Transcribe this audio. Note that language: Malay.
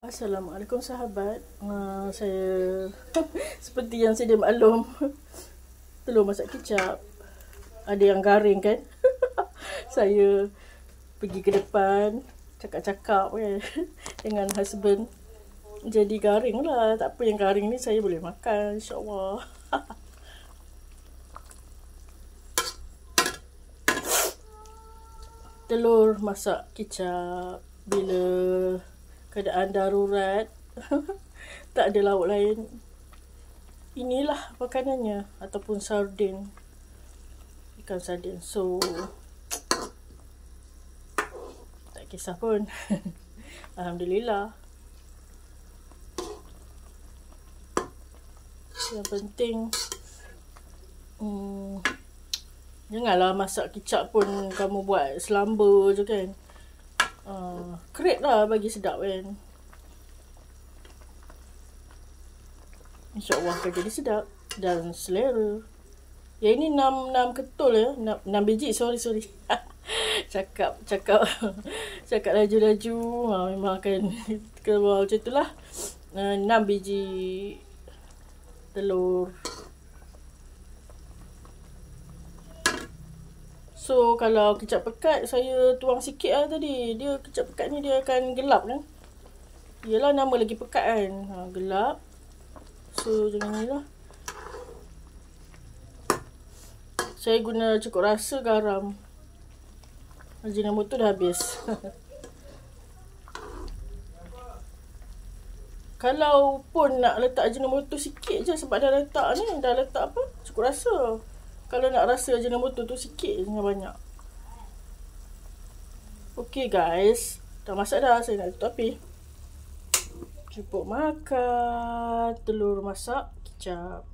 Assalamualaikum sahabat. Saya seperti yang sedia maklum, telur masak kicap. Ada yang garing kan? Saya pergi ke depan cakap-cakap kan dengan husband. Jadi garing lah. Tak apa, yang garing ni saya boleh makan, insyaAllah. Telur masak kicap bila keadaan darurat, tak ada lauk lain, inilah makanannya. Ataupun sardin, ikan sardin. So tak kisah pun. Alhamdulillah. Yang penting janganlah masak kicap pun kamu buat selamba je kan. Create lah bagi sedap kan. InsyaAllah akan jadi sedap dan selera. Ya, ini 6 ketul ya. 6 biji, sorry. Cakap laju-laju. Memang akan keluar macam itulah. 6 biji telur. So kalau kicap pekat saya tuang sikit lah tadi. Dia kicap pekat ni dia akan gelap kan. Yelah, nama lagi pekat kan. Gelap. So macam ni lah. Saya guna cukup rasa garam. Ajinomoto dah habis. Kalau pun nak letak ajinomoto sikit je, sebab dah letak ni, dah letak apa, cukup rasa. Kalau nak rasa ajinomoto tu sikit, jangan banyak. Okay guys, dah masak dah, saya nak tutup api. Cukup makan telur masak kicap.